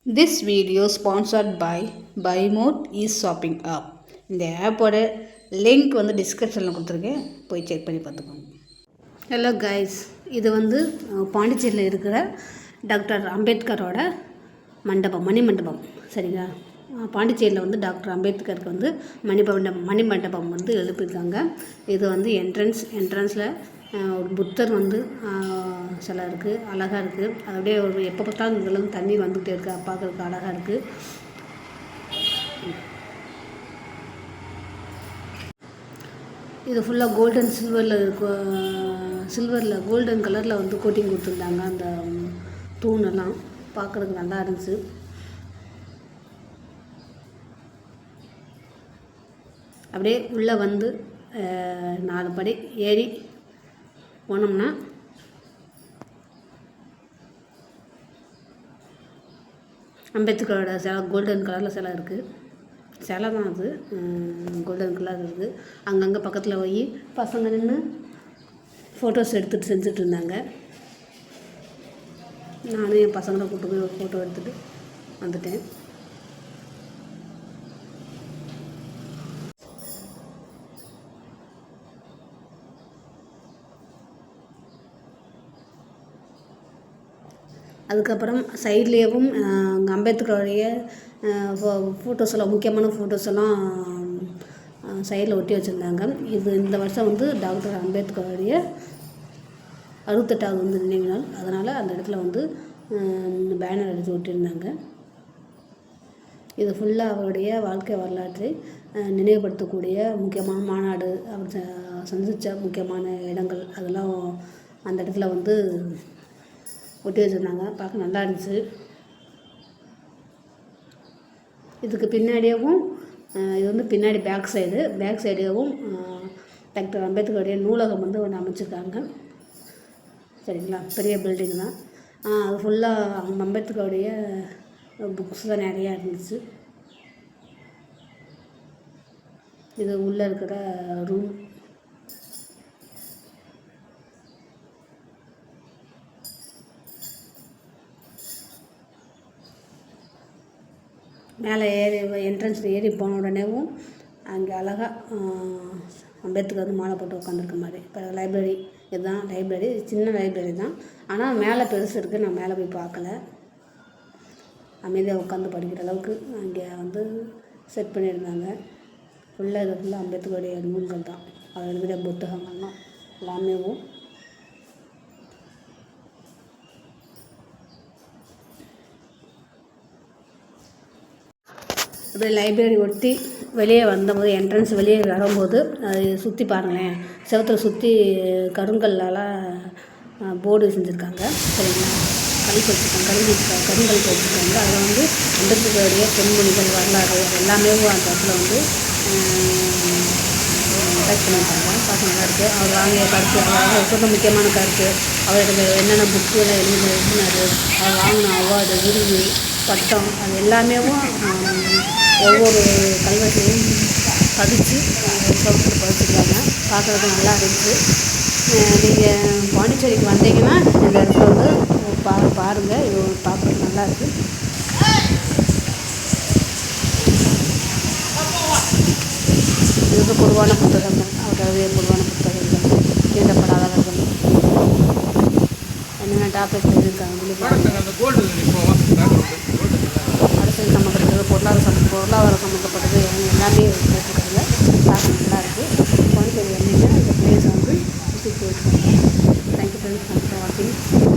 This video sponsored by BuyMode e-shopping app. இந்த ஆப்போட link வந்து டிஸ்கிரிப்ஷனில் கொடுத்துருக்கேன், போய் செக் பண்ணி பார்த்துக்கோங்க. ஹலோ கைஸ், இது வந்து பாண்டிச்சேரியில் இருக்கிற டாக்டர் அம்பேத்கரோட மண்டபம், மணிமண்டபம். சரிங்களா? பாண்டிச்சேரியில் வந்து டாக்டர் அம்பேத்கருக்கு வந்து மணிமண்டபம் வந்து எழுப்பியிருக்காங்க. இது வந்து என்ட்ரன்ஸில் ஒரு புத்தர் வந்து சிலை இருக்குது, அழகாக இருக்குது. அது அப்படியே ஒரு எப்போ பார்த்தாலும் இதில் வந்து தண்ணி வந்துகிட்டே இருக்குது, பார்க்குறதுக்கு அழகாக இருக்குது. இது ஃபுல்லாக கோல்டன் சில்வரில் கோல்டன் கலரில் வந்து கோட்டிங் கொடுத்துருந்தாங்க. அந்த தூணெல்லாம் பார்க்குறதுக்கு நல்லா இருந்துச்சு. அப்படியே உள்ளே வந்து 4 படி ஏறி போனோம்னா அம்பேத்கரோட சிலை கோல்டன் கலரில் சிலை இருக்குது. சிலை தான் அது, கோல்டன் கலர் இருக்குது. அங்கங்கே பக்கத்தில் போய் பசங்க நின்று ஃபோட்டோஸ் எடுத்துகிட்டு செஞ்சுட்டு இருந்தாங்க. நானும் என் பசங்களை கூப்பிட்டு போய் ஒரு ஃபோட்டோ எடுத்துகிட்டு வந்துட்டேன். அதுக்கப்புறம் சைட்லேயும் அம்பேத்கருடைய ஃபோட்டோஸ் எல்லாம், முக்கியமான ஃபோட்டோஸ் எல்லாம் சைடில் ஒட்டி வச்சுருந்தாங்க. இது இந்த வருஷம் வந்து டாக்டர் அம்பேத்கருடைய 68வது வந்து நினைவு நாள். அதனால் அந்த இடத்துல வந்து பேனர் எடுத்து ஒட்டியிருந்தாங்க. இது ஃபுல்லாக அவருடைய வாழ்க்கை வரலாற்றை நினைவுபடுத்தக்கூடிய முக்கியமான மாநாடு, அவர் சந்தித்த முக்கியமான இடங்கள் அதெல்லாம் அந்த இடத்துல வந்து ஒட்டி வச்சுருந்தாங்க. பார்க்க நல்லா இருந்துச்சு. இதுக்கு பின்னாடியவும் இது வந்து பின்னாடி பேக் சைடேவும் டாக்டர் அம்பேத்கருடைய நூலகம் வந்து ஒன்று அமைச்சிருக்காங்க. சரிங்களா? பெரிய பில்டிங் தான். அது ஃபுல்லாக அம்பேத்கருடைய புக்ஸ் தான் நிறையா இருந்துச்சு. இது உள்ளே இருக்கிற ரூம். மேலே என்ட்ரன்ஸில் ஏறி போன உடனேவும் அங்கே அழகாக அம்பேத்கர் வந்து மாலை போட்டு உட்காந்துருக்க மாதிரி. இப்போ லைப்ரரி, இதுதான் லைப்ரரி, சின்ன லைப்ரரி தான். ஆனால் மேலே பெருசு இருக்குது. நான் மேலே போய் பார்க்கல. அமைதியாக உட்காந்து படிக்கிற அளவுக்கு அங்கே வந்து செட் பண்ணியிருந்தாங்க. ஃபுல்லாக இது ஃபுல்லாக அம்பேத்கருடைய நூல்கள் தான், அவர் எழுதுகிற புத்தகங்கள்லாம் எல்லாமேவும். அப்படியே லைப்ரரி ஒட்டி வெளியே வந்தபோது, என்ட்ரன்ஸ் வெளியே வரும்போது அது சுற்றி பாருங்களேன், செவத்தில் சுற்றி கருங்கல்லால் போர்டு செஞ்சுருக்காங்க. சரிங்களா? கருங்கல் வச்சுருக்காங்க. அதில் வந்து அம்பேத்கருடைய பொன்மொழிகள், வரலாறு எல்லாமே அந்த இடத்துல வந்து அட்டாச் பண்ணியிருக்காங்க. பார்க்க நல்லா இருக்குது. அவர் வாங்கிய கருத்து, அவர் சொல்ல முக்கியமான கருத்து, அவருக்கு என்னென்ன புக்குலாம் எழுதினார், அவர் வாங்கின அவார்டு, விருது, பட்டம், அது எல்லாமே ஒவ்வொரு கல்வெட்டையும் பதிச்சு சவுத்தில் பதிச்சிருக்காங்க. பார்க்குறதுக்கு நல்லா இருந்துச்சு. நீங்கள் பாண்டிச்சேரிக்கு வந்தீங்கன்னா இந்த இடத்துல வந்து பாருங்கள். இது பார்க்குறதுக்கு நல்லா இருக்குது. இதுக்கு பொதுவான புத்தகங்கள், அவருடைய பொதுவான புத்தகங்கள், எழுதப்படாதவர்கள், என்னென்ன டாபிக் எழுதியிருக்காங்க, அரசியல் சம்மந்தப்பட்டது, பொருளாதாரம் சம்மந்தப்பட்டது எல்லாமே போட்டிருக்காங்க. பார்க்க நல்லா இருக்குது. பாண்டிச்சேரி வந்தீங்கன்னா இந்த பிளேஸ் வந்து விசிட் போயிட்டு. தேங்க்யூ ஃப்ரெண்ட்ஸ், தேங்க்ஸ் ஃபார் வாட்சிங்.